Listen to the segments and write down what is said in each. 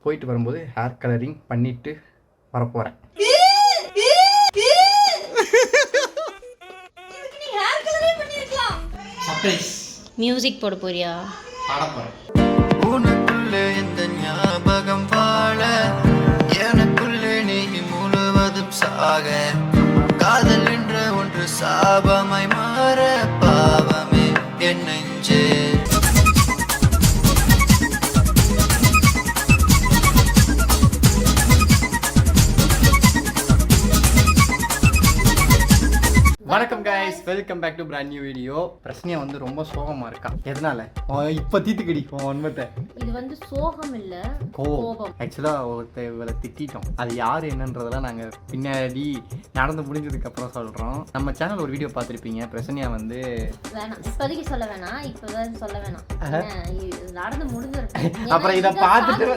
போயிட்டு வரும்போது hair colouring பண்ணிட்டு வரப்போகிறேன். சர்ப்ரைஸ். மியூசிக் போட போறியா? பாட போகிறேன். உனக்குள்ளே இந்த ஞாபகம் வாழ எனக்குள்ளே நீ முழுவதும் சாக காதல் என்ற ஒன்று சாபமாய் மாற பாவமே என் நெஞ்சே. வணக்கம் guys, welcome back to brand new video. பிரச்சனையா வந்து ரொம்ப சோகமா இருக்கா. எதனால? இப்ப தீத்துக்கடி உண்மத்தை. இது வந்து சோகம் இல்ல, கோபம். ஆக்சுவலா ஒருத்தவளை திட்டோம். அது யாரு என்னன்றதெல்லாம் நாங்க பின்னாடி நடந்து முடிஞ்சதுக்கு அப்புறம் சொல்றோம். நம்ம சேனல் ஒரு வீடியோ பார்த்திருப்பீங்க. பிரச்சனையா வந்து வேணாம், இப்போதைக்கு சொல்ல வேணாம், இப்போதான் சொல்ல வேணாம், நடந்து முடிஞ்சிருக்கு. அப்புறம் இதை பார்த்துட்டு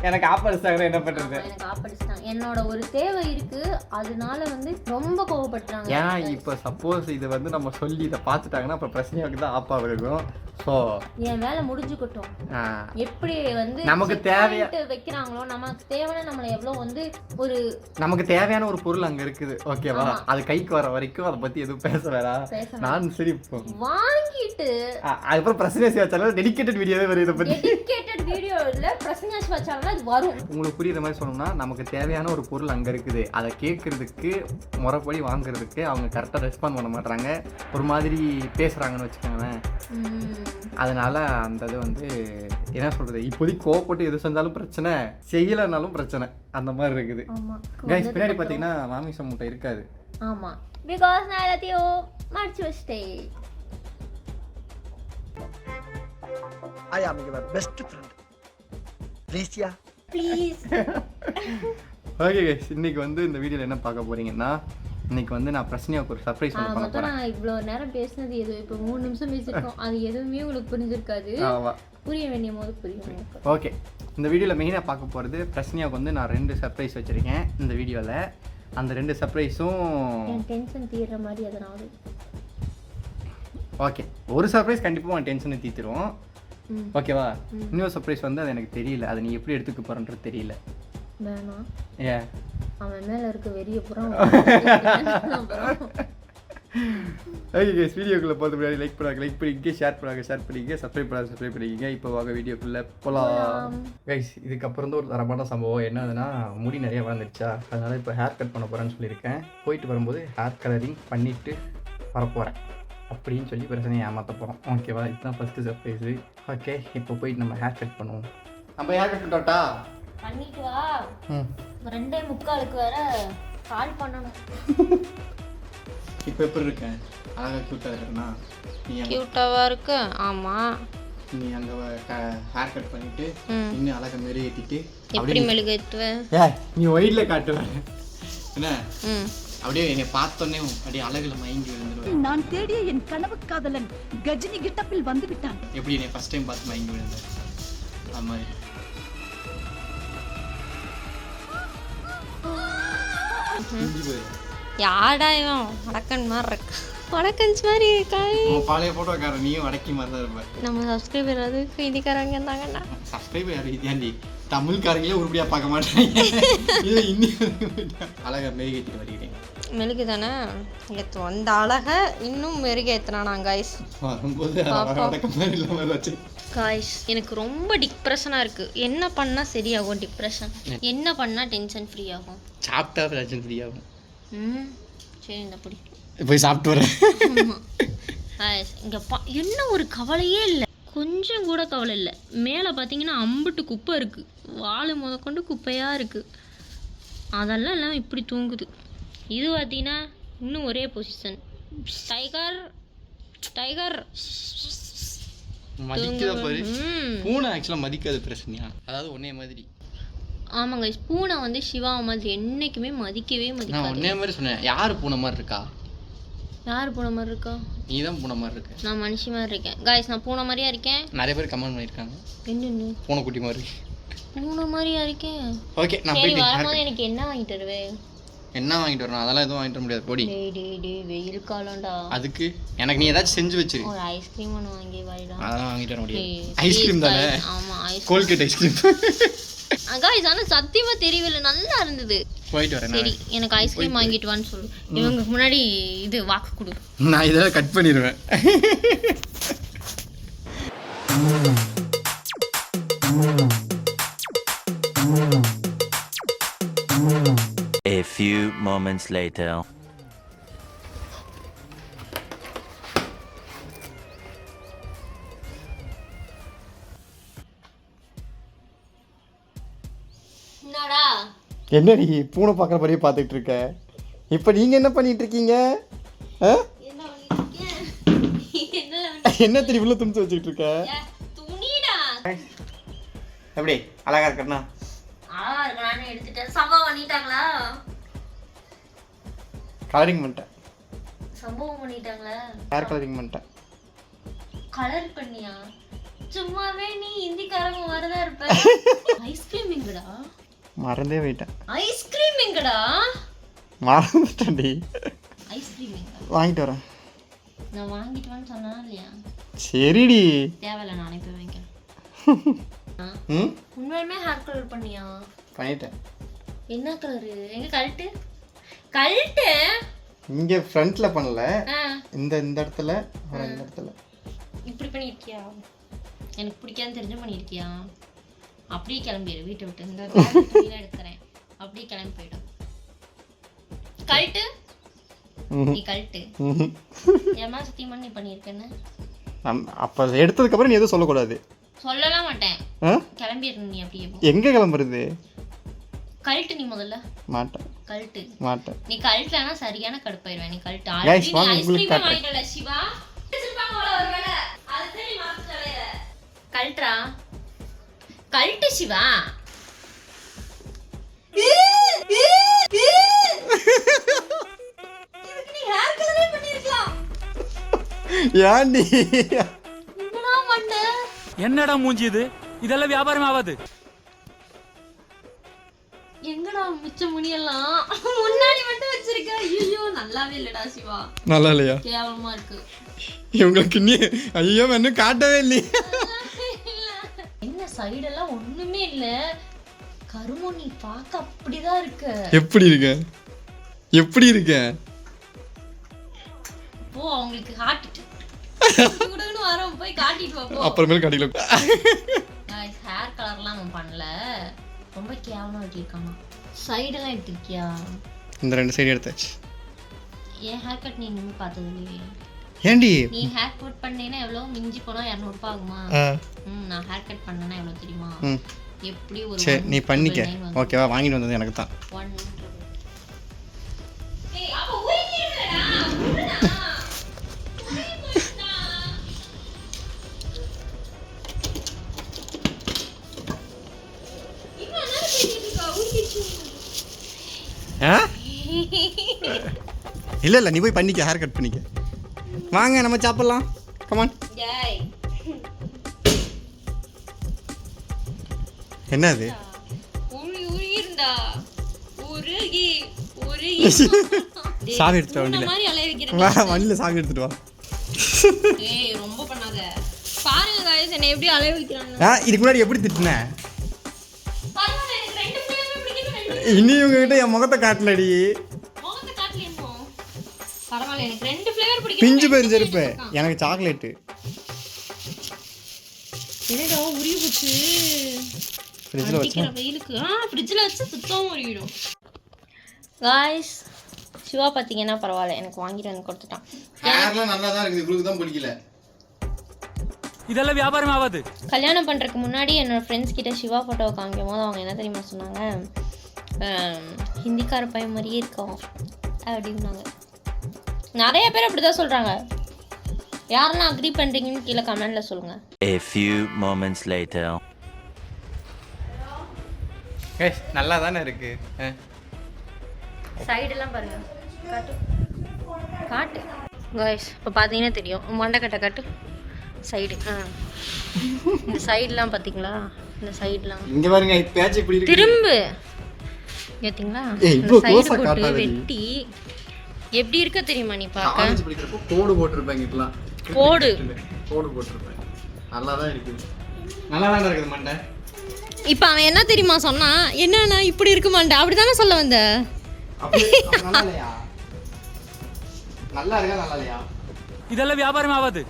எனக்கு ஆப்படிச்சாங்க. என்ன பண்றது? எனக்கு ஆப்படிச்சிட்டாங்க. என்னோட ஒரு தேவை இருக்கு, அதனால வந்து ரொம்ப கோவப்பட்டாங்க. ஏன்னா இப்போ சப்போஸ் இது வந்து நம்ம சொல்லி இதை பார்த்துட்டாங்கன்னா அப்புறம் பிரச்சனையாக்கு தான் ஆப்பா இருக்கும். ஸோ என் வேலை முடிஞ்சுக்கிட்டோம். எப்படி வந்து நமக்கு தேவையா வைக்கிறாங்களோ, நமக்கு தேவையான நம்மளை எவ்வளோ வந்து ஒரு நமக்கு தேவையான ஒரு பொருள் அங்க இருக்குது, ஓகேவா? அது கைக்கு வர வரைக்கும் அதை பத்தி எதுவும் பேச வேணாம். நான் சரி வாங்கிட்டு அதுக்கப்புறம் பிரச்சனை வச்சாலும் டெடிகேட்டட் வீடியோவே வரும். இதை பத்தி டெடிகேட்டட் வீடியோ இல்ல, பிரச்சனை வச்சாலும் அது வரும். உங்களுக்கு புரியுற மாதிரி சொல்லணும்னா நமக்கு தேவையான ஒரு பொருள் அங்க இருக்குது. அதை கேட்கறதுக்கு முறைப்படி வாங்குறதுக்கு அவங்க கரெக்டாக ரெஸ்பாண்ட் பண்ண மாட்டாங்க, ஒரு மாதிரி பேசுறாங்கன்னு வச்சுக்கோங்களேன். அதனால அந்த இது வந்து என்ன சொல்றது, இப்போதைக்கு கோவப்பட்டு எது செஞ்சாலும் பிரச்சனை, செய்யலைனாலும் பிரச்சனை, அந்த மாதிரி இருக்குது. கைஸ் பின்னாடி பார்த்தீங்கன்னா மாமிசம் முட்டை இருக்காது. ஆமா, பிகாஸ் நான் எல்லாத்தையும் மடிச்சு வச்சிட்டேன். I am your best friend. Please ya. Please. Okay guys, இன்னைக்கு வந்து இந்த வீடியோல என்ன பார்க்க போறீங்கன்னா, இன்னைக்கு வந்து நான் பிரச்சனையாக்கு ஒரு சர்ப்ரைஸ் பண்ண போறேன். நான் இவ்வளோ நேரம் பேசினது எது இப்போ 3 நிமிஷம் பேசியிருக்கோம். அது எதுவுமே உங்களுக்கு புரிஞ்சிருக்காது. புரிய வேண்டிய போது புரியும். ஓகே, இந்த வீடியோவில் மெயினாக பார்க்க போகிறது பிரச்சனையாக்கு வந்து நான் 2 சர்ப்ரைஸ் வச்சுருக்கேன் இந்த வீடியோவில். அந்த 2 சர்ப்ரைஸும் என் டென்ஷன் தீர்ற மாதிரி அதனால. ஓகே, ஒரு சர்ப்ரைஸ் கண்டிப்பாக உன் டென்ஷனை தீர்த்துருவோம், ஓகேவா? இன்னொரு சர்ப்ரைஸ் வந்து அது எனக்கு தெரியல, அதை நீ எப்படி எடுத்துக்க போகிறன்றது தெரியல. வேணாம், ஏன்? அவன் மேலே இருக்க வெறிய புறம். ஓகே கைஸ், வீடியோக்குள்ளே பார்த்து முன்னாடி லைக் பண்ணிக்க, ஷேர் பண்ணிக்க, சப்ஸ்கிரைப் பண்ணிக்கிங்க. இப்போ வாங்க வீடியோக்குள்ளே போகலாம். கைஸ், இதுக்கப்புறம் தான் ஒரு தரமான சம்பவம். என்னதுன்னா, முடி நிறைய வளர்ந்துருச்சா, அதனால் இப்போ ஹேர் கட் பண்ண போகிறேன்னு சொல்லியிருக்கேன். போயிட்டு வரும்போது ஹேர் கலரிங் பண்ணிவிட்டு வரப்போகிறேன் அப்படின்னு சொல்லி பிரச்சனையை ஏமாற்ற போகிறோம், ஓகேவா? இதுதான் ஃபஸ்ட்டு சர்ப்ரைஸு. ஓகே, இப்போ போயிட்டு நம்ம ஹேர் கட் பண்ணுவோம். நம்ம ஹேர் கட் பண்ணிட்டோட்டா பண்ணிட்டு வா. 2:45 வேற கால் பண்ணணும். இப்போ எப்படி இருக்கேன்? அழகாக க்யூட்டாக இருக்கேன்னா? க்யூட்டாவா இருக்கு. ஆமாம், நீ அங்கே ஹேர் கட் பண்ணிட்டு இன்னும் அழகாக மெருகு ஏற்றிட்டு எப்படி மெழுகு ஏற்றுவேன்? நீ ஒயிட்ல காட்டுவேன் என்ன? அப்படியே என்னை பார்த்தோன்னே அப்படியே அழகுல மயங்கி விழுந்துருவேன். நான் தேடிய என் கனவு காதலன் கஜினி கிட்டப்பில் வந்து விட்டான். எப்படி என்னை ஃபர்ஸ்ட் டைம் பார்த்து மயங்கி விழுந்தேன் அது மாதிரி. யாடா இவன் வடக்கன் மாதிரி இருக்கு, வடக்கன்ஸ் மாதிரி இருக்காய். பழைய போட்டோக்காரன், நீயும் வடக்கி மாதிரி தான் இருப்ப. நம்ம சப்ஸ்கிரைபர் அது ஹிந்திக்காரங்க இருந்தாங்கண்ணா. சப்ஸ்கிரைபர் யாரு? இதாண்டி தமிழ்காரங்களே உருப்படியா பார்க்க மாட்டாங்க. இது இன்னி அழகா மெருகேற்றிட்டு வருகிறேன். மெழுகு தானே ஏற்று அந்த அழகை இன்னும் மெருகேற்றினா கைஸ் வரும்போது வச்சு. காய்ஸ், எனக்கு ரொம்ப டிப்ரெஷனாக இருக்குது. என்ன பண்ணால் சரியாகும் டிப்ரெஷன்? என்ன பண்ணால் டென்ஷன் ஃப்ரீ ஆகும்? சாப்பிட்டா டென்ஷன் ஃப்ரீ ஆகும். சரி, இந்த பிடி போய் சாப்பிட்டு வரேன். இங்கே என்ன ஒரு கவலையே இல்லை, கொஞ்சம் கூட கவலை இல்லை. மேலே பார்த்தீங்கன்னா அம்புட்டு குப்பை இருக்குது, வாழை முதற்கொண்டு குப்பையாக இருக்குது. அதெல்லாம் எல்லாம் இப்படி தூங்குது. இது பார்த்தீங்கன்னா இன்னும் ஒரே பொசிஷன். டைகர் டைகர் மதிக்காத பாரு. பூனை ஆக்சுவலாக மதிக்காத பிரச்சனையா? அதாவது ஒன்னே மாதிரி. ஆமாங்க, பூனை வந்து சிவா மாதிரி என்னைக்குமே மதிக்கவே மதிக்காது. நான் ஒன்னே மாதிரி சொன்னேன். யார் பூனை மாதிரி இருக்கா? யார் பூனை மாதிரி இருக்கா? நீ தான் பூனை மாதிரி இருக்க. நான் மனுஷி மாதிரி இருக்கேன் காய்ஸ். நான் பூனை மாதிரியா இருக்கேன்? நிறைய பேர் கமெண்ட் பண்ணியிருக்காங்க. என்னன்னு? பூனைக்குட்டி மாதிரி. பூனை மாதிரியா இருக்கேன்? ஓகே, நான் சரி, போய் வரும்போது எனக்கு என்ன வாங்கிட்டு வருவே? என்ன வாங்கிட்டு வரணும்? அதெல்லாம் எதுவும் வாங்கிட்டு வர முடியாது போடி. டேய் வெயில் காலம்டா. அதுக்கு எனக்கு நீ ஏதாச்சும் செஞ்சு வச்சிரு. ஒரு ஐஸ்கிரீம் ஒன்று வாங்கி வைடா. அதெல்லாம் வாங்கிட்டு வர முடியாது. ஐஸ்கிரீம் தானே? ஆமா ஐஸ். Colgate ice cream. காய்ஸ் ஆனா சத்தியமா தெரியவில்லை, நல்லா இருந்தது. போயிட்டு வரேன். சரி எனக்கு ஐஸ்கிரீம் வாங்கிட்டு வான்னு சொல்லு. இவங்க முன்னாடி இது வாக்கு கொடு. நான் இதெல்லாம் கட் பண்ணிடுவேன். A few moments later. என்னடா என்னடி பூனை பார்க்குற மாதிரியே பார்த்துட்டு இருக்க? இப்போ நீங்கள் என்ன பண்ணிட்டு இருக்கீங்க? என்ன பண்ணிருக்கீங்க? என்ன தெரியும் இவ்வளோ துணிச்சு வச்சுக்கிட்டு இருக்க? துணிடா. எப்படி அழகா இருக்கண்ணா? அழகா இருக்கலான்னு எடுத்துட்டேன். சம்பவம் பண்ணிட்டாங்களா? கலரிங் பண்ணிட்டேன். சம்பவம் பண்ணிட்டாங்களா? ஹேர் கலரிங் பண்ணிட்டேன். கலர் பண்ணியா? சும்மாவே நீ ஹிந்திக்காரங்க வரதா இருப்ப. ஐஸ்கிரீம் எங்கடா? மறந்தே போயிட்டேன். ஐஸ்கிரீம் எங்கடா? மறந்துட்டேன்டி. ஐஸ்கிரீம் எங்க? வாங்கிட்டு வரேன். நான் வாங்கிட்டு வான்னு சொன்னா இல்லையா? சரிடி. தேவையில்ல, நானே போய் வாங்கிக்கிறேன். ம் உண்மையுமே ஹேர் கலர் பண்ணியா? பண்ணிட்டேன். என்ன கலரு? எங்க கழட்டு கழட்டு. இங்கே ஃப்ரண்ட்டில் பண்ணல, ஆ இந்த இடத்துல அப்புறம் இந்த இடத்துல. இப்படி பண்ணியிருக்கியா? எனக்கு பிடிக்காதுன்னு தெரிஞ்சு பண்ணியிருக்கியா? அப்படியே கிளம்பிடு வீட்டை விட்டு. இந்த துணியெல்லாம் எடுக்கிறேன், அப்படியே கிளம்பி போயிடும். கழட்டு. நீ கழட்டு. ஏமா சத்தியமா நீ பண்ணியிருக்கேன்னு அப்போ எடுத்ததுக்கப்புறம் நீ எதுவும் சொல்லக்கூடாது. சொல்லலாம் மாட்டேன். கிளம்பிடணும் நீ அப்படியே. எங்கே கிளம்புறது? கழட்டு நீ முதல்ல. மாட்டேன். கழட்டு. மாட்டேன். நீ கழட்டலனா சரியான கடுப்பாயிருவேன். நீ கழட்டு. Guys, ஆல்ரெடி வாங்க, உங்களுக்கு ஐஸ்கிரீம் காட்டுறேன். வாங்கிட்டல சிவா. வச்சிருப்பாங்க ஒருவேளை. அது சரி மாத்து தலைய. கழட்றா. கழட்டு சிவா. இதுக்கு நீ ஹேர் கலரே பண்ணிருக்கலாம். ஏன்டி? என்னடா பண்ண? என்னடா மூஞ்சி இது? இதெல்லாம் வியாபாரம் ஆகாது. எங்கடா மிச்ச முடியெல்லாம் முன்னாடி மட்டும் வச்சிருக்க? ஐயோ நல்லாவே இல்லடா சிவா. நல்லா இல்லையா? கேவலமா இருக்கு. இவங்களுக்கு நீ ஐயோ இன்னும் காட்டவே இல்லையே. என்ன சைடெல்லாம் ஒண்ணுமே இல்ல. கருமோ நீ பார்க்க அப்படிதான் இருக்க. எப்படி இருக்க? எப்படி இருக்க? போ அவங்களுக்கு காட்டிட்டு கூடன்னு வரோம், போய் காட்டிட்டு வா போ. அப்புறமேல் காட்டிக்கலாம். गाइस ஹேர் கலர்லாம் நான் பண்ணல, ரொம்ப கேவலமா வெட்டிருக்கானா. சைடெல்லாம் எடுத்துக்கியா? இந்த ரெண்டு சைடு எடுத்தாச்சு. ஏன் ஹேர் கட் நீ இன்னும் பார்த்தது இல்லையே? ஏண்டி நீ ஹேர் கட் பண்ணேன்னா எவ்வளோ? மிஞ்சி போனா 200 ரூபாய் ஆகுமா? நான் ஹேர் கட் பண்ணேன்னா எவ்வளோ தெரியுமா? எப்படி ஒரு சரி நீ பண்ணிக்க. ஓகேவா? வாங்கிட்டு வந்தது எனக்கு தான். 100. ஏய் அப்ப ஊறிடுறடா. ஊறுடா. இல்லை இல்லை நீ போய் பண்ணிக்க, ஹேர் கட் பண்ணிக்க. வாங்க நம்ம சாப்பிடலாம். கமான். ஜாய் என்ன அது? உருகிருந்தா உருகி சாவி எடுத்துட்டு வா வண்டியில். மாதிரி அலைய வைக்கிறேன். வண்டியில் சாவி எடுத்துட்டு வா. ஏய் ரொம்ப பண்ணாத. பாருங்க गाइस என்ன எப்படி அலைய வைக்கிறாங்க. இதுக்கு முன்னாடி எப்படி திட்டின? பாருங்க எனக்கு ரெண்டு பிள்ளைங்க பிடிக்குது. இனி இவங்ககிட்ட என் முகத்தை காட்டலடி. முகத்தை காட்டலையோ? பரவாயில்லை, எனக்கு ரெண்டு ஃப்ளேவர் பிடிக்கும். பிஞ்சு போயிருந்து இருப்ப. எனக்கு சாக்லேட்டு. என்னடா உருகி போச்சு. ஃப்ரிட்ஜில் வச்சா வெயிலுக்கு ஃப்ரிட்ஜில் வச்சு சுத்தமாக உருகிடும். காய்ஸ் சிவா பார்த்தீங்கன்னா பரவாயில்ல, எனக்கு வாங்கிட்டு வந்து கொடுத்துட்டான். ஹேர்லாம் நல்லா தான் இருக்குது, இவங்களுக்கு தான் பிடிக்கல. இதெல்லாம் வியாபாரம் ஆகாது. கல்யாணம் பண்ணுறதுக்கு முன்னாடி என்னோடய ஃப்ரெண்ட்ஸ் கிட்ட சிவா ஃபோட்டோவை காமிக்கும் போது அவங்க என்ன தெரியுமா சொன்னாங்க? ஹிந்திக்கார பையன் மாதிரியே இருக்கோம் அப்படின்னாங்க. நிறைய பேர் அப்படி தான் சொல்கிறாங்க. யாரெல்லாம் அக்ரி பண்ணுறீங்கன்னு கீழே கமெண்டில் சொல்லுங்கள். A few moments later. நல்லா தானே இருக்கு. சைடெல்லாம் பாருங்க, காட்டு காட்டு காய்ஸ். இப்போ பார்த்தீங்கன்னா தெரியும். மண்டைக்கட்டை காட்டு. சைடு இந்த சைடெலாம் பார்த்தீங்களா? இந்த சைடெலாம் இங்கே பாருங்க, பேச்சு இப்படி இருக்கு. திரும்பு. கேட்டிங்களா ஏய், இவ்வளோ சைடு close-ஆ போட்டு காட்டாதடி. வெட்டி எப்படி இருக்க தெரியுமா நீ பார்க்க காலேஜ் படிக்கிறப்போ கோடு போட்டிருப்பேன் இங்கெல்லாம். கோடு கோடு போட்டிருப்பேன். நல்லா தான் இருக்குது. நல்லா தான் இருக்குது மண்டை. இப்போ அவன் என்ன தெரியுமா சொன்னான் என்னன்னா இப்படி இருக்க மாட்டேன் அப்படிதானே சொல்ல வந்த அப்படி நல்லா இல்லையா? நல்லா இருக்கா நல்லா இல்லையா? இதெல்லாம் வியாபாரம் ஆகாது.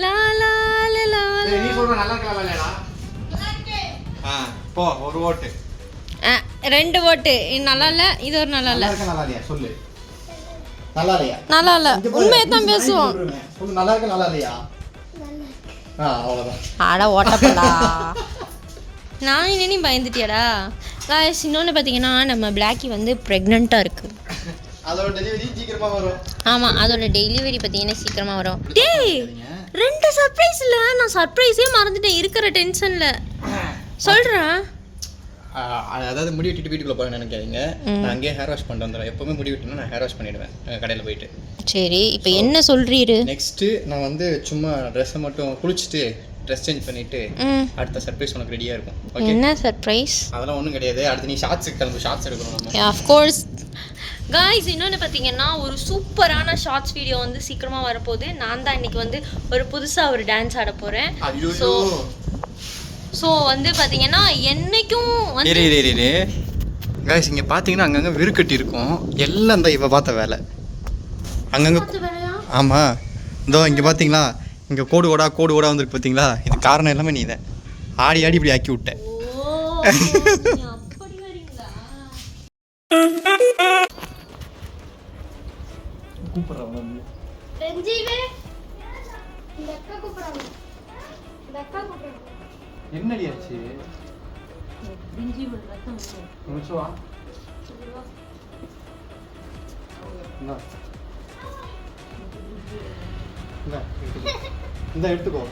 லா லா லா லா ஏய், நீ சொல்ற நல்லா இருக்கா நல்லா இல்லையாடா? போ ஒரு ஓட்டு. 2 ஓட்டு இது நல்லா இல்ல இது ஒரு நல்லா இல்ல நல்லா இருக்கா நல்லா இல்லையா சொல்லு. நல்லா இல்லையா? நல்லா இல்ல உண்மையை தான் பேசுவோம் சொல்லு நல்லா இருக்கா நல்லா இல்லையா? அவ்வளோதான். அட ஓட்டப்படா நான் என்ன பயந்துட்டியாடா guys இன்னொன்று பார்த்தீங்கன்னா நம்ம பிளாக்கி வந்து ப்ரெக்னெண்ட்டாக இருக்கு அதோட டெலிவரி சீக்கிரமா வரும். ஆமாம் அதோட டெலிவரி பார்த்தீங்கன்னா சீக்கிரமாக வரும் டேய் 2 சர்ப்ரைஸ் இல்லை நான் சர்ப்ரைஸே மறந்துட்டேன் இருக்கிற டென்ஷனில் சொல்கிறேன் அதாவது முடி வெட்டிட்டு வீட்டுக்குள்ள போறேன்னு நினைக்காதீங்க. நான் அங்கேயே ஹேர் வாஷ் பண்ணிட்டு வந்துடுறேன். எப்பவுமே முடி வெட்டினா நான் ஹேர் வாஷ் பண்ணிடுவேன் கடையில் போயிட்டு. சரி இப்போ என்ன சொல்கிறீரு நெக்ஸ்ட்டு நான் வந்து சும்மா ட்ரெஸ்ஸை மட்டும் குளிச்சுட்டு ட்ரெஸ் சேஞ்ச் பண்ணிட்டு அடுத்த சர்ப்ரைஸ் உனக்கு ரெடியாக இருக்கும். ஓகே என்ன சர்ப்ரைஸ் அதெல்லாம் ஒன்றும் கிடையாது. அடுத்து நீ ஷார்ட்ஸுக்கு கிளம்பு. ஷார்ட்ஸ் எடுக்கணும் நம்ம. ஆஃப்கோர்ஸ் காய்ஸ் இன்னொன்று பார்த்தீங்கன்னா ஒரு சூப்பரான ஷார்ட்ஸ் வீடியோ வந்து சீக்கிரமாக வரப்போகுது. நான் தான் இன்னைக்கு வந்து ஒரு புதுசாக ஒரு டான்ஸ் ஆட போகிறேன். ஸோ வந்து பார்த்தீங்கன்னா என்னைக்கும் வந்து காய்ஸ் இங்கே பார்த்தீங்கன்னா அங்கங்கே விருக்கட்டி இருக்கும். எல்லாம் தான் இவ பார்த்த வேலை அங்கங்கே. ஆமாம் இதோ இங்கே பார்த்தீங்களா இங்கே கோடு ஓடா வந்துருக்கு பார்த்தீங்களா. இது காரணம் எல்லாமே நீ தான் ஆடி ஆடி இப்படி ஆக்கி விட்டேன். அப்படி வரீங்களா என்னடி ஆச்சு? முடிச்சுவா இந்த எடுத்துக்கோ.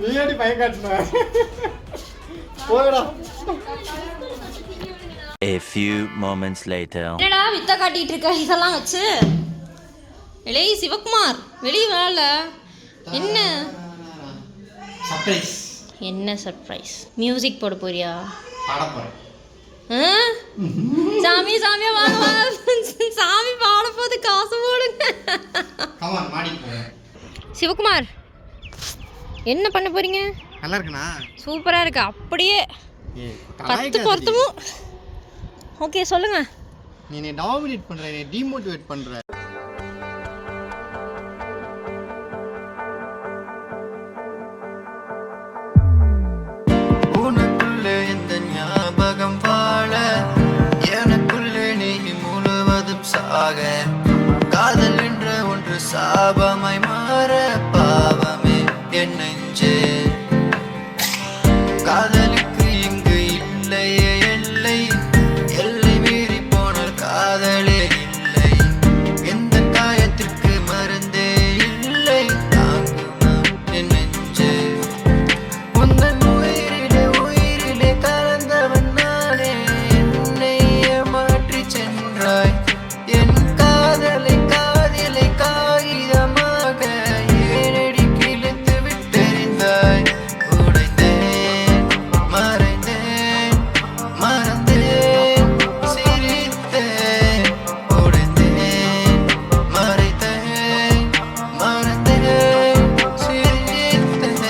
நீடி பையன் காட்டுன போடா. A few moments later. என்னடா வித்த காட்டிட்டு இருக்க இதெல்லாம் வச்சு இளைய சிவகுமார் வெளியே வரல என்ன சர்ப்ரைஸ். என்ன சர்ப்ரைஸ் மியூசிக் போட போறியா பாட போறேன். சாமி சாமியா வாங்க வாங்க சாமி பாட போது காசு போடுங்க. கமான் மாடி போறேன். சிவகுமார் என்ன பண்ண போறீங்க? நல்லா இருக்குண்ணா. சூப்பரா இருக்கு அப்படியே 10 பொருத்தமும். ஓகே சொல்லுங்க. நீ என்னை டாமினேட் பண்ற என்னை டிமோட்டிவேட் பண்ற. உனக்குள்ளே இந்த ஞாபகம் வாழ எனக்குள்ளே நீ முழுவதும் சாக காதல் என்ற ஒன்று சாபமாய் மாற பாவமே என் நெஞ்சே. காதலுக்கு இங்கு இல்லையே எல்லை எல்லை மீறி போனால் காதலே இல்லை. எந்த காயத்திற்கு மருந்தே இல்லை தாங்குமா என் நெஞ்சே. உந்தன் உயிரிலே கலந்தவன் நானே என்னை ஏமாற்றி சென்றாய். என் காதலை காகிதமாக ஏனடி கிழித்து விட்டெறிந்தாய். உடைந்தேன் மறைந்தேன் மறந்தேன் சிரித்தேன். உடைந்தேன் மறைத்தேன் மறந்தேன் சிரித்தேன்.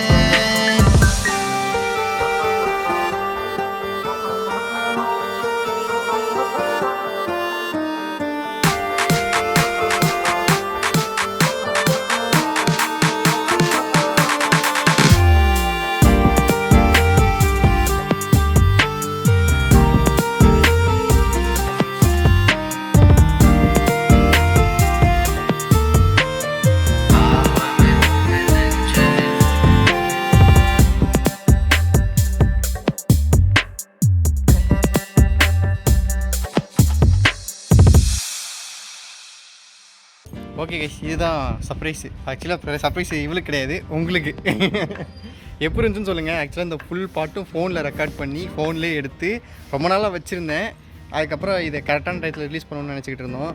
ஓகே கைஸ் இதுதான் சர்ப்ரைஸு. ஆக்சுவலாக சர்ப்ரைஸ் இவளுக்கு கிடையாது உங்களுக்கு. எப்படி இருந்துச்சுன்னு சொல்லுங்கள். ஆக்சுவலாக இந்த ஃபுல் பாட்டும் ஃபோனில் ரெக்கார்ட் பண்ணி ஃபோன்லேயே எடுத்து ரொம்ப நாளாக வச்சுருந்தேன். அதுக்கப்புறம் இதை கரெக்டான டயத்தில் ரிலீஸ் பண்ணணும்னு நினச்சிக்கிட்டு இருந்தோம்.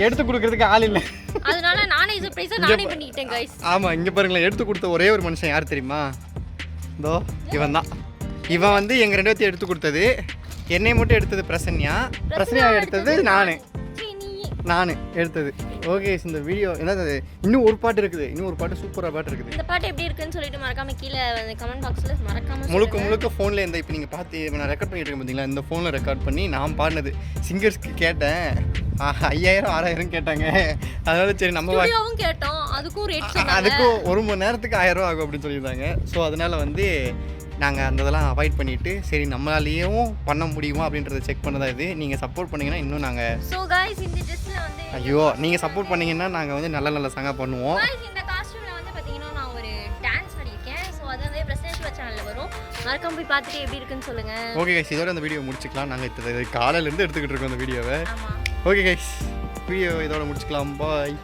எடுத்து கொடுக்கறதுக்கு ஆள் இல்லை, அதனால நானே சர்ப்ரைஸா நானே பண்ணிட்டேன் गाइस. ஆமாம், இங்கே பாருங்களேன், எடுத்து கொடுத்த ஒரே ஒரு மனுஷன் யார் தெரியுமா? இதோ இவன் தான். இவன் வந்து எங்கள் 2 பேர்த்தையும் எடுத்து கொடுத்தது. என்னை மட்டும் எடுத்தது பிரசன்யா எடுத்தது நான் எடுத்தது. ஓகே, இந்த வீடியோ என்னது, இன்னும் ஒரு பாட்டு இருக்குது, இன்னும் ஒரு பாட்டு சூப்பராக பாட்டு இருக்குது. இந்த பாட்டு எப்படி இருக்குன்னு சொல்லிட்டு மறக்காம கீழே கமெண்ட் பாக்ஸில் மறக்காம முழுக்க ஃபோனில் இந்த இப்போ நீங்கள் பார்த்து நான் ரெக்கார்ட் பண்ணிட்டு இருக்கேன் பார்த்தீங்களா, இந்த ஃபோனில் ரெக்கார்ட் பண்ணி நான் பாடினது. சிங்கர்ஸ்க்கு கேட்டேன், 5000 6000 கேட்டாங்க. அதனால சரி நம்ம கேட்டோம், அதுக்கும் ரேட் சொன்னாங்க. அதுக்கும் 1 மணி நேரத்துக்கு 1000 ரூபா ஆகும் அப்படின்னு சொல்லியிருந்தாங்க. ஸோ அதனால் வந்து நாங்கள் அந்த இதெல்லாம் அவாய்ட் பண்ணிவிட்டு சரி நம்மளாலேயும் பண்ண முடியுமா அப்படின்றத செக் பண்ணதான் இது. நீங்கள் சப்போர்ட் பண்ணிங்கன்னா இன்னும் நாங்கள் ஸோ गाइस இந்த ட்ரெஸ்ஸில் வந்து ஐயோ நீங்கள் சப்போர்ட் பண்ணிங்கன்னா நாங்கள் வந்து நல்ல சாங்காக பண்ணுவோம். இந்த காஸ்டியூமில் வந்து பார்த்தீங்கன்னா நான் ஒரு டான்ஸ் ஆடியிருக்கேன். ஸோ அது வந்து பிரசன்டேஷன் சேனலில் வரும், மறக்காம போய் பார்த்துட்டு எப்படி இருக்குன்னு சொல்லுங்கள். ஓகே கைஸ், இதோட அந்த வீடியோ முடிச்சுக்கலாம். நாங்கள் காலையிலேருந்து எடுத்துக்கிட்டு இருக்கோம் அந்த வீடியோவை. ஆமாம், ஓகே கைஸ், வீடியோ இதோட முடிச்சுக்கலாம். பாய்.